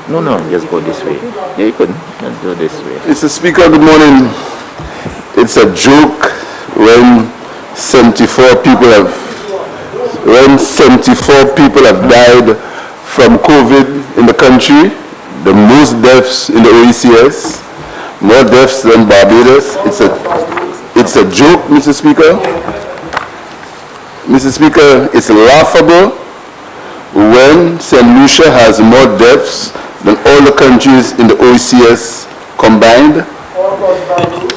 No, just go this way. Yeah, you couldn't. Just go this way. Mr. Speaker, good morning. It's a joke when 74 people have died from COVID in the country, the most deaths in the OECS, more deaths than Barbados. It's a joke, Mr. Speaker. Mr. Speaker, it's laughable when St. Lucia has more deaths than all the countries in the OECS combined.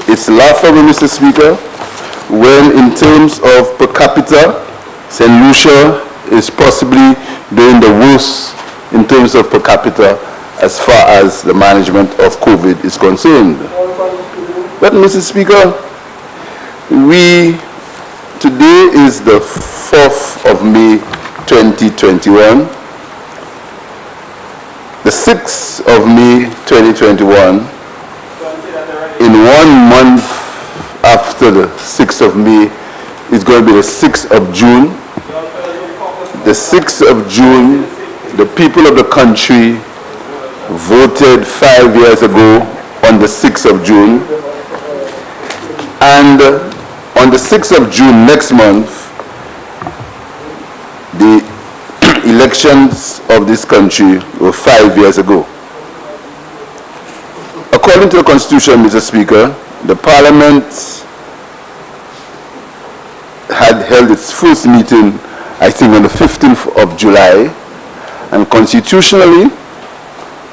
It's laughable, Mr. Speaker, when in terms of per capita, St. Lucia is possibly doing the worst in terms of per capita as far as the management of COVID is concerned. But, Mr. Speaker, today is the 4th of May 2021. The 6th of May 2021, in 1 month after the 6th of May, is going to be the 6th of June. The 6th of June, the people of the country voted 5 years ago on the 6th of June. And on the 6th of June next month, the elections of this country were 5 years ago. According to the Constitution, Mr. Speaker, the Parliament had held its first meeting, I think, on the 15th of July, and constitutionally,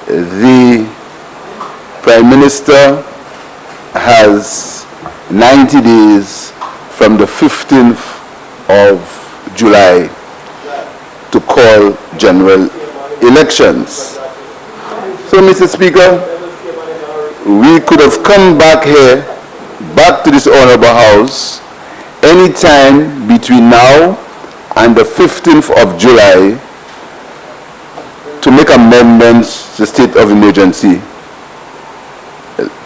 the Prime Minister has 90 days from the 15th of July to call general elections. So, Mr. Speaker, we could have come back here, back to this honorable house, any time between now and the 15th of July to make amendments to the state of emergency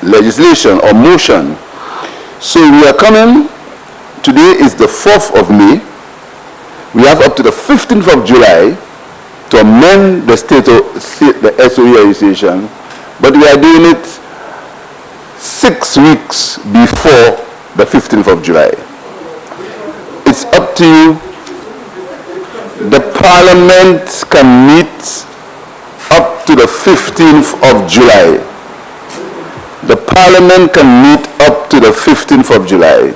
legislation or motion. So we are coming, today is the 4th of May, we have up to the 15th of July to amend the the SOE legislation, but we are doing it 6 weeks before the 15th of July. It's up to you. The Parliament can meet up to the 15th of July. The Parliament can meet up to the 15th of July.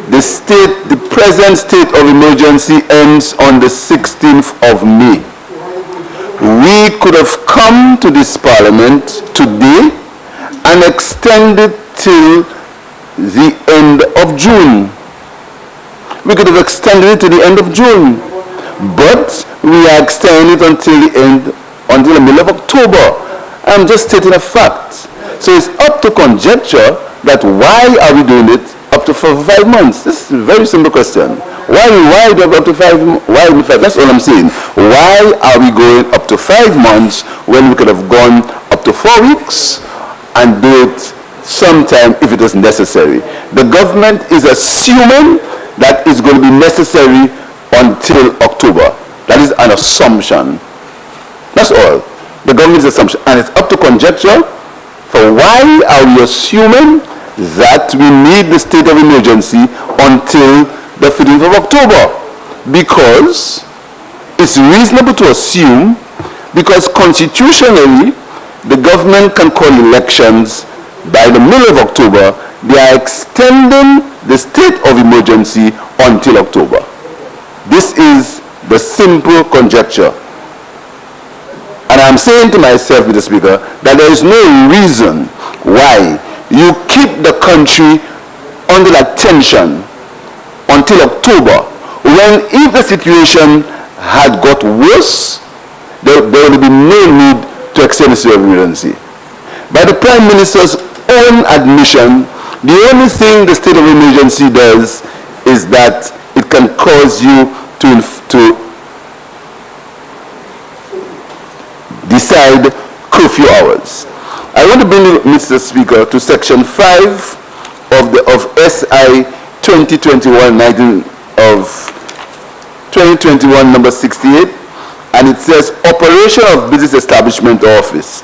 The present state of emergency ends on the 16th of May. We could have come to this Parliament today and extend it till the end of June. We could have extended it to the end of June, but we are extending it until the middle of October. I'm just stating a fact. So it's up to conjecture that why are we doing it up to 5 months? This is a very simple question. Why do we have up to 5? Why 5? That's all I'm saying. Why are we going up to 5 months when we could have gone up to 4 weeks and do it sometime if it is necessary? The government is assuming that it's going to be necessary until October. That is an assumption. That's all. The government's assumption. And it's up to conjecture for why are we assuming that we need the state of emergency until the 15th of October? Because it's reasonable to assume, because constitutionally the government can call elections by the middle of October. They are extending the state of emergency until October. This is the simple conjecture. And I'm saying to myself, Mr. Speaker, that there is no reason why you keep the country under that tension until October, when if the situation had got worse, there will be no need to extend the state of emergency. By the Prime Minister's own admission, the only thing the state of emergency does is that it can cause you to decide curfew hours. I want to bring you, Mr. Speaker, to Section 5 of SI 2021 number 68, and it says operation of business establishment or office.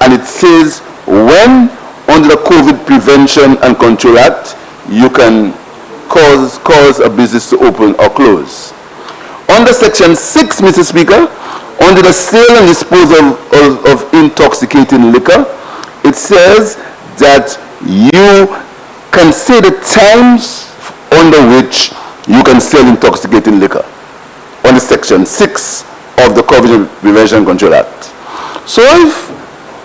And it says when under the COVID Prevention and Control Act, you can cause a business to open or close. Under Section 6, Mr. Speaker, under the sale and disposal of intoxicating liquor, it says that you can say the times under which you can sell intoxicating liquor under Section 6 of the COVID Prevention and Control Act. So if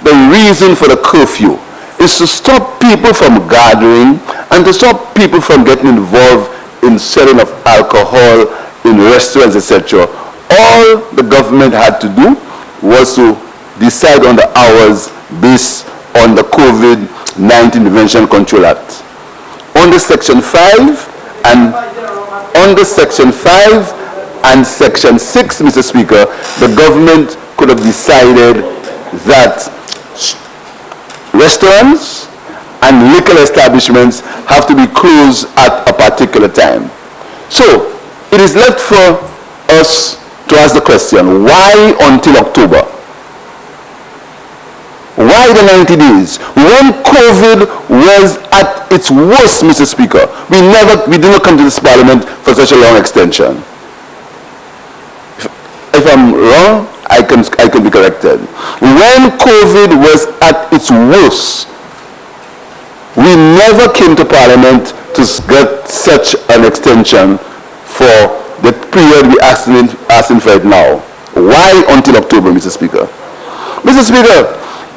the reason for the curfew is to stop people from gathering and to stop people from getting involved in selling of alcohol in restaurants, etc., all the government had to do was to decide on the hours based on the COVID-19 Prevention and Control Act. Under Section 5 and Section 6, Mr. Speaker, the government could have decided that restaurants and liquor establishments have to be closed at a particular time. So it is left for us to ask the question, why until October? Why the 90 days? When COVID was at its worst, Mr. Speaker, we did not come to this parliament for such a long extension. If I'm wrong, I can be corrected. When COVID was at its worst, we never came to parliament to get such an extension for the period we're asking for it now. Why until October, Mr. Speaker? Mr. Speaker,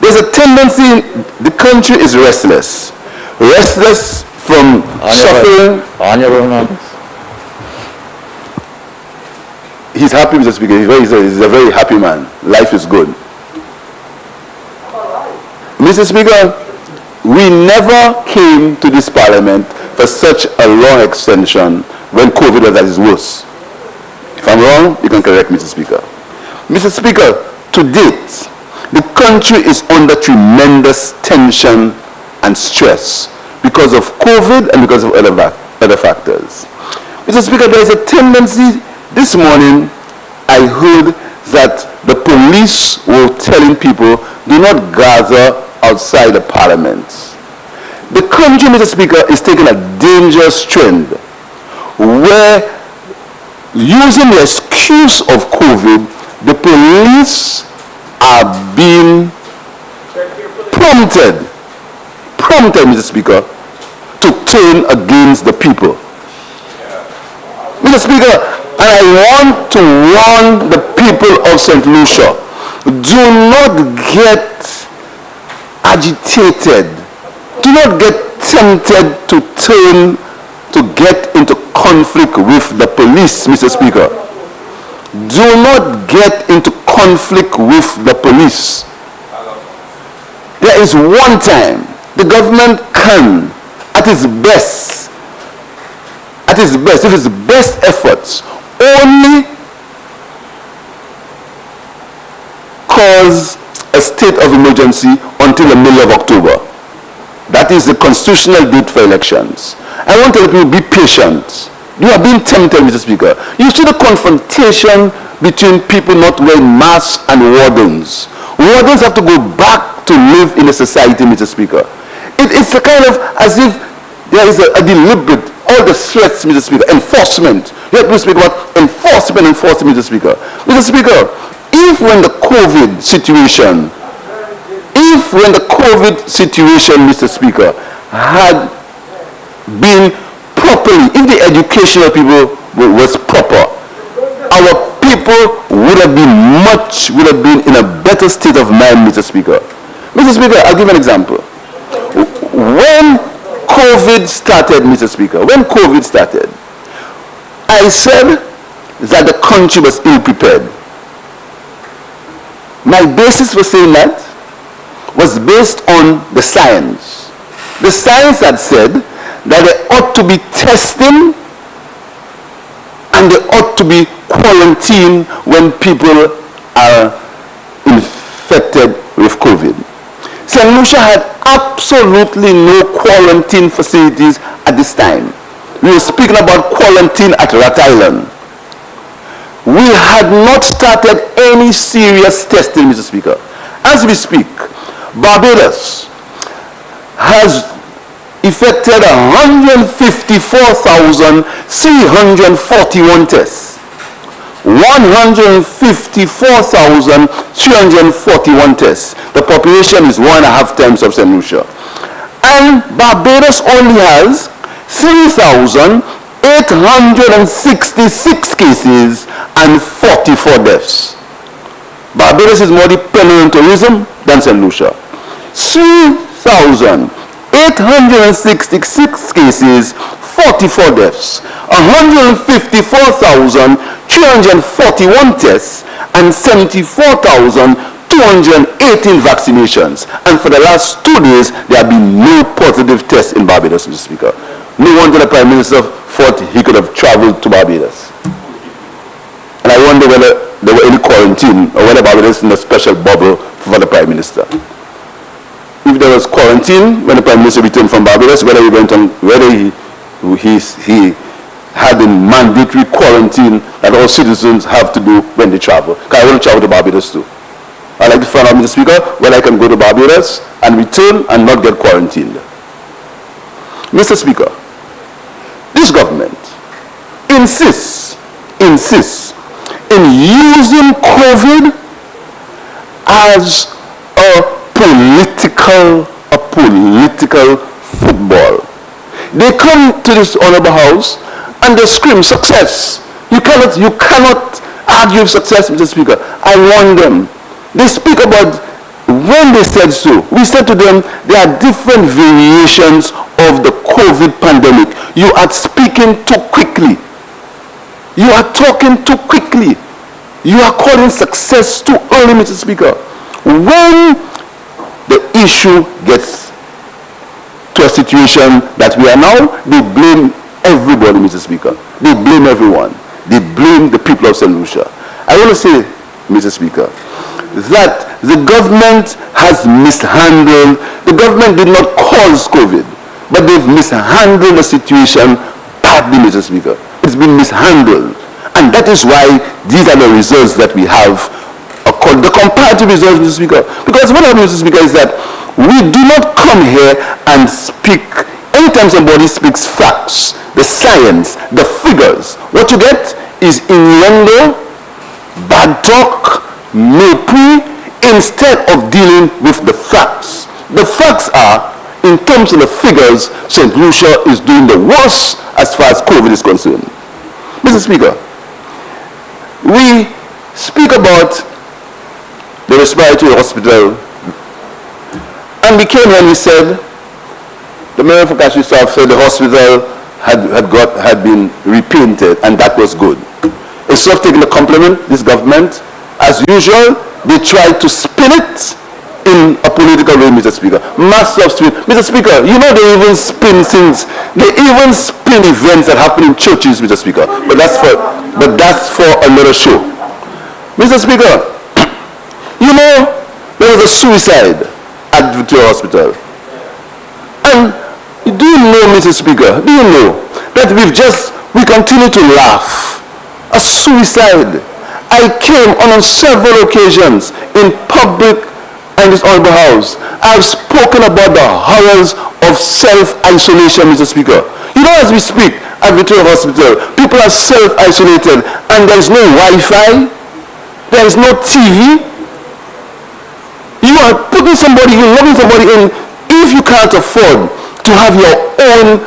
there's a tendency, the country is restless. Restless from suffering. He's happy, Mr. Speaker. He's a very happy man. Life is good. Mr. Speaker, we never came to this parliament for such a long extension when COVID was at its worst. If I'm wrong, you can correct me, Mr. Speaker. Mr. Speaker, to date, the country is under tremendous tension and stress because of COVID and because of other factors. Mr. Speaker, there is a tendency. This morning, I heard that the police were telling people, do not gather outside the parliament. The country, Mr. Speaker, is taking a dangerous trend where, using the excuse of COVID, the police are being prompted, Mr. Speaker, to turn against the people. Mr. Speaker, and I want to warn the people of St. Lucia, do not get agitated, do not get tempted to get into conflict with the police, Mr. Speaker. Do not get into conflict with the police. There is one time the government can, at its best, with its best efforts, only cause a state of emergency until the middle of October. That is the constitutional date for elections. I want to tell people, be patient. You are being tempted, Mr. Speaker. You see the confrontation between people not wearing masks and wardens. Wardens have to go back to live in a society, Mr. Speaker. It's a kind of as if there is a deliberate, all the threats, Mr. Speaker, enforcement. You have to speak about enforcement, Mr. Speaker. Mr. Speaker, if when the COVID situation, Mr. Speaker, had been properly, if the education of people was proper, our people would have been in a better state of mind, Mr. Speaker. Mr. Speaker, I'll give an example. When COVID started, Mr. Speaker, I said that the country was ill-prepared. My basis for saying that was based on the science. The science had said that there ought to be testing and there ought to be quarantine when people are infected with COVID. St. Lucia had absolutely no quarantine facilities at this time. We were speaking about quarantine at Rat Island. we had not started any serious testing, Mr. Speaker. As we speak, Barbados has effected 154,341 tests. 154,341 tests. The population is 1.5 times of St. Lucia. And Barbados only has 3,866 cases and 44 deaths. Barbados is more dependent on tourism than St. Lucia. 3,866 cases, 44 deaths, 154,341 tests, and 74,218 vaccinations. And for the last 2 days, there have been no positive tests in Barbados, Mr. Speaker. No wonder the Prime Minister thought he could have traveled to Barbados. And I wonder whether there were any quarantine or whether Barbados is in a special bubble for the Prime Minister. If there was quarantine when the Prime Minister returned from Barbados, whether he went on, whether he had a mandatory quarantine that all citizens have to do when they travel. Because I want to travel to Barbados too. I'd like to find out, Mr. Speaker, whether I can go to Barbados and return and not get quarantined. Mr. Speaker, this government insists in using COVID as a political football. They come to this honorable house and they scream success. You cannot argue with success, Mr. Speaker. I warn them. They speak about when they said so. We said to them there are different variations of the COVID pandemic. You are speaking too quickly. You are talking too quickly. You are calling success too early, Mr. Speaker. When the issue gets to a situation that we are now, they blame everybody, Mr. Speaker. They blame everyone. They blame the people of St. Lucia. I want to say, Mr. Speaker, that the government has mishandled. The government did not cause COVID, but they've mishandled the situation badly, Mr. Speaker. It's been mishandled. And that is why these are the results that we have, the comparative results, Mr. Speaker. Because what happens, Mr. Speaker, is that we do not come here and speak, anytime somebody speaks facts, the science, the figures, what you get is innuendo, bad talk, mépris, instead of dealing with the facts. The facts are, in terms of the figures, St. Lucia is doing the worst as far as COVID is concerned. Mr. Speaker, we speak about the respiratory hospital, and we came here and we said, the mayor of Cashew South said the hospital had been repainted, and that was good. Instead of taking the compliment, this government, as usual, they tried to spin it in a political way, Mr. Speaker. Massive spin. Mr. Speaker, you know they even spin things. They even spin events that happen in churches, Mr. Speaker. But that's for another show. Mr. Speaker, you know there was a suicide at Victoria Hospital. And do you know, Mr. Speaker, do you know that we continue to laugh? A suicide. I came on several occasions in public and this honorable house. I've spoken about the horrors of self-isolation, Mr. Speaker. You know, as we speak at Victoria Hospital, people are self-isolated and there is no Wi-Fi, there is no TV. You are putting somebody, you're logging somebody in. If you can't afford to have your own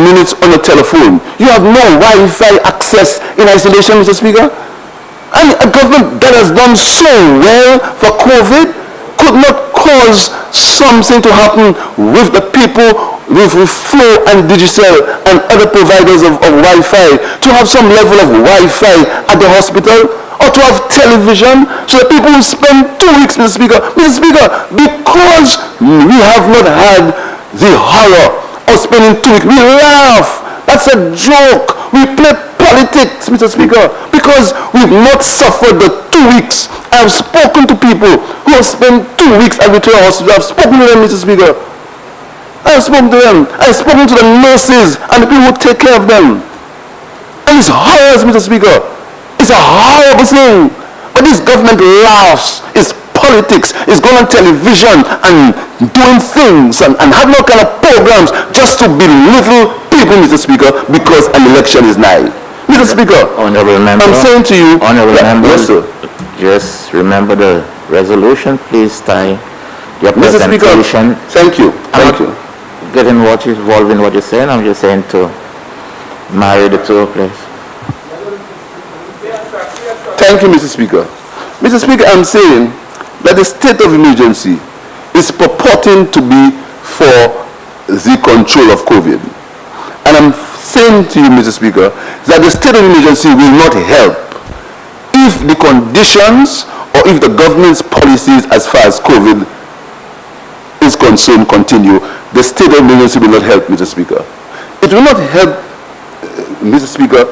minutes on your telephone, you have no Wi-Fi access in isolation, Mr. Speaker. And a government that has done so well for COVID could not cause something to happen with the people, with Flow and Digicel and other providers of Wi-Fi, to have some level of Wi-Fi at the hospital, or to have television, so that people will spend 2 weeks, Mr. Speaker. Mr. Speaker, because we have not had the horror of spending 2 weeks, we laugh. That's a joke. We play politics, Mr. Speaker, because we've not suffered the 2 weeks. I've spoken to people who have spent 2 weeks at Victoria Hospital. I've spoken to them, Mr. Speaker. I've spoken to them. I've spoken to the nurses and the people who take care of them. And it's horrors, Mr. Speaker. It's a horrible thing. But this government laughs. It's politics. It's going on television and doing things and having all kind of programs just to belittle people, Mr. Speaker, because an election is nigh. Mr. Speaker, Honorable Member, I'm saying to you, Honorable Member, yes, sir. Just remember the resolution. Please tie your Mr. Speaker, presentation. thank you. Thank you. Getting what is involved in what you're saying. I'm just saying to marry the two, please. Thank you, Mr. Speaker. Mr. Speaker, I'm saying that the state of emergency is purporting to be for the control of COVID. And I'm saying to you, Mr. Speaker, that the state of emergency will not help if the conditions or if the government's policies as far as COVID is concerned continue. The state of emergency will not help, Mr. Speaker. It will not help, Mr. Speaker,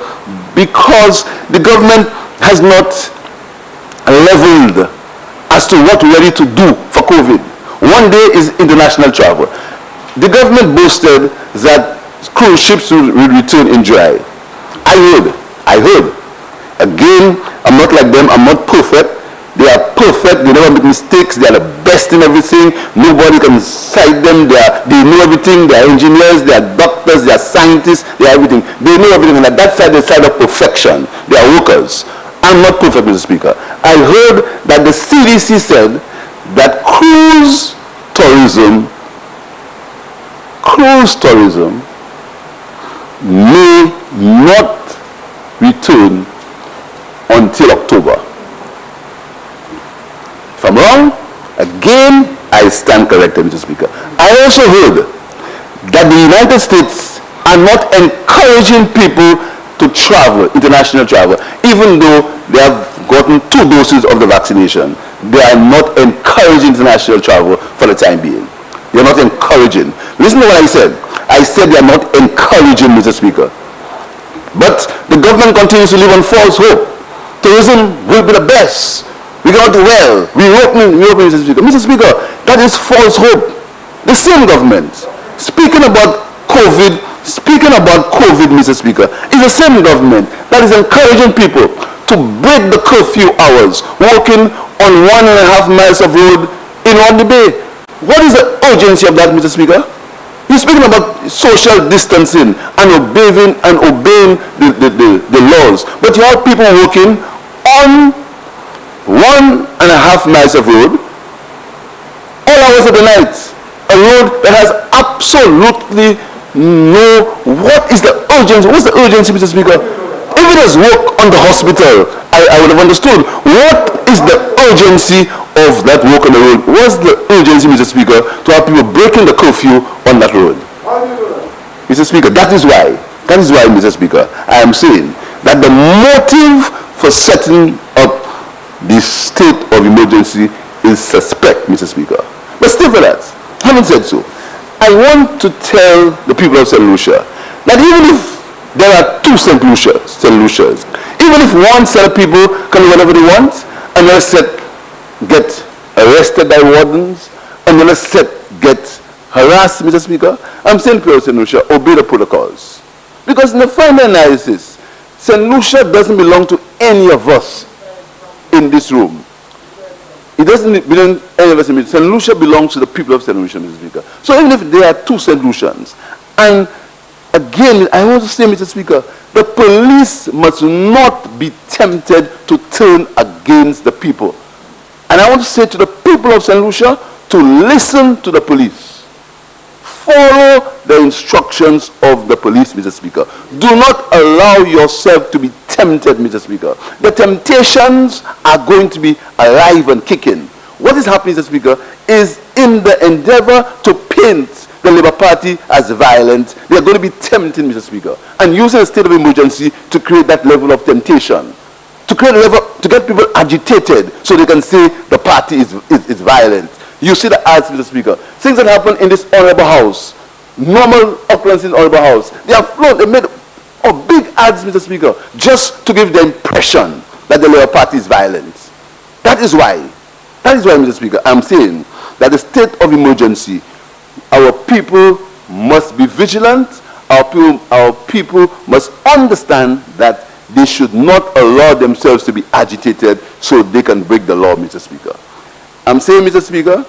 because the government has not leveled as to what we're ready to do for COVID. One day is international travel. The government boasted that cruise ships will return in July. I heard. Again, I'm not like them. I'm not perfect. They are perfect. They never make mistakes. They are the best in everything. Nobody can cite them. They know everything. They are engineers. They are doctors. They are scientists. They are everything. They know everything. And at that side, the side of perfection. They are workers. I'm not perfect, Mr. Speaker. I heard that the CDC said that cruise tourism may not return until October. If I'm wrong, again, I stand corrected, Mr. Speaker. I also heard that the United States are not encouraging people to travel, international travel, even though they have gotten 2 doses of the vaccination. They are not encouraging international travel for the time being. They are not encouraging. Listen to what I said. I said they are not encouraging, Mr. Speaker. But the government continues to live on false hope. Tourism will be the best. We got well. We open, Mr. Speaker. Mr. Speaker, that is false hope. The same government, speaking about COVID, Mr. Speaker, is the same government that is encouraging people to break the curfew hours, walking on 1.5 miles of road in one day. What is the urgency of that, Mr. Speaker? You're speaking about social distancing and obeying the laws, but you have people walking on 1.5 miles of road all hours of the night, a road that has absolutely what is the urgency? What's the urgency, Mr. Speaker? If it has work on the hospital, I would have understood. What is the urgency of that work on the road? What's the urgency, Mr. Speaker, to have people breaking the curfew on that road? Mr. Speaker, that is why, Mr. Speaker, I am saying that the motive for setting up the state of emergency is suspect, Mr. Speaker. But still for that, having said so, I want to tell the people of St. Lucia that even if there are 2 St. Lucias, even if one set of people can do whatever they want, another set get arrested by wardens, another set get harassed, Mr. Speaker, I'm saying to people of St. Lucia, obey the protocols. Because in the final analysis, St. Lucia doesn't belong to any of us in this room. It doesn't belong to any of us in this room. St. Lucia belongs to the people of St. Lucia, Mr. Speaker. So even if there are 2 St. Lucians, and again, I want to say, Mr. Speaker, the police must not be tempted to turn against the people. And I want to say to the people of St. Lucia to listen to the police. Follow the instructions of the police, Mr. Speaker. Do not allow yourself to be tempted, Mr. Speaker. The temptations are going to be alive and kicking. What is happening, Mr. Speaker, is in the endeavor to paint the Labour Party as violent, they are going to be tempting, Mr. Speaker, and using a state of emergency to create that level of temptation, to create a level, to get people agitated so they can say the party is violent. You see the ads, Mr. Speaker. Things that happen in this honorable house, normal occurrences in the honorable house, they have flown, they made big ads, Mr. Speaker, just to give the impression that the Labour Party is violent. That is why, Mr. Speaker, I'm saying that the state of emergency, our people must be vigilant. Our people must understand that they should not allow themselves to be agitated so they can break the law, Mr. Speaker. I'm saying, Mr. Speaker,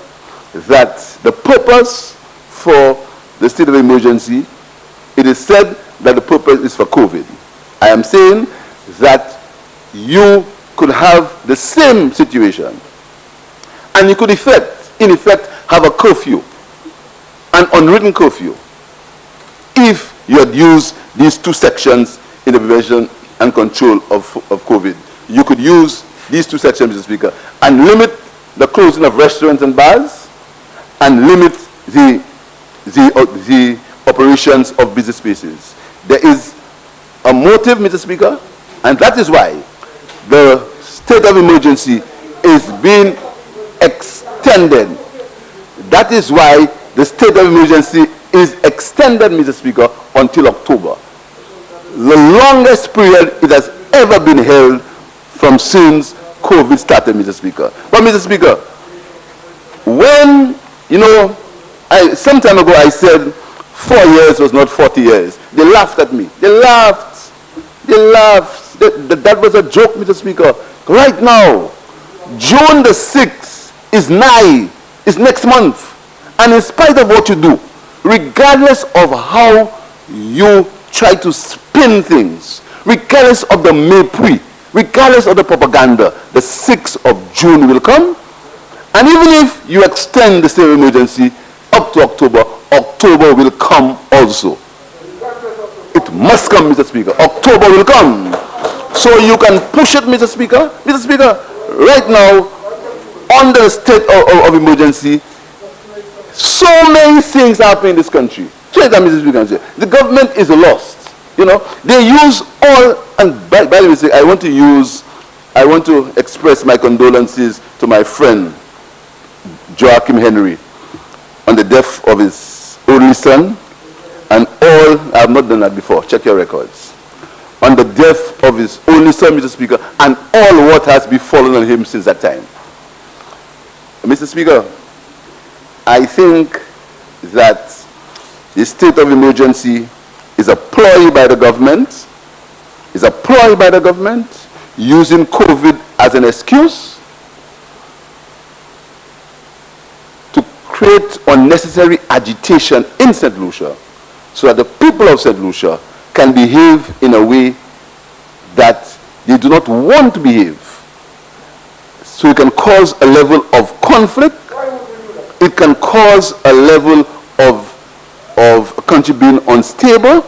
that the purpose for the state of emergency, it is said that the purpose is for COVID. I am saying that you could have the same situation, and you could in effect have a curfew, an unwritten curfew, if you had used these two sections in the prevention and control of COVID. You could use these two sections, Mr. Speaker, and limit the closing of restaurants and bars, and limit the operations of business spaces. There is a motive, Mr. Speaker, and that is why the state of emergency is being extended. That is why the state of emergency is extended, Mr. Speaker, until October. The longest period it has ever been held from since COVID started, Mr. Speaker. But, Mr. Speaker, when, some time ago I said 4 years was not 40 years. They laughed at me. They laughed. That was a joke, Mr. Speaker. Right now, June the 6th is next month. And in spite of what you do, regardless of how you try to spin things, regardless of the mépris, regardless of the propaganda, the 6th of June will come. And even if you extend the state of emergency up to October, October will come also. It must come, Mr. Speaker. October will come. So you can push it, Mr. Speaker. Mr. Speaker, right now, under the state of emergency, so many things happen in this country. Mr. Speaker, the government is lost. They use all, and by the way, I want to express my condolences to my friend, Joachim Henry, on the death of his only son, and all, I have not done that before, check your records, on the death of his only son, Mr. Speaker, and all what has befallen on him since that time. Mr. Speaker, I think that the state of emergency is a ploy by the government, using COVID as an excuse to create unnecessary agitation in St. Lucia so that the people of St. Lucia can behave in a way that they do not want to behave. So it can cause a level of conflict. It can cause a level of a country being unstable.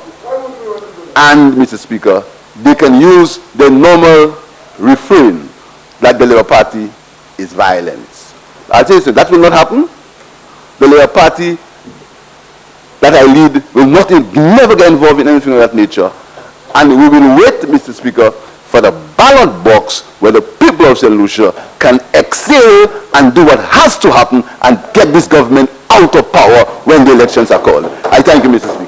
And, Mr. Speaker, they can use the normal refrain that the Labour Party is violence. I'll tell you something, that will not happen. The Labour Party that I lead will never get involved in anything of that nature. And we will wait, Mr. Speaker, for the ballot box where the people of St. Lucia can excel and do what has to happen and get this government out of power when the elections are called. I thank you, Mr. Speaker.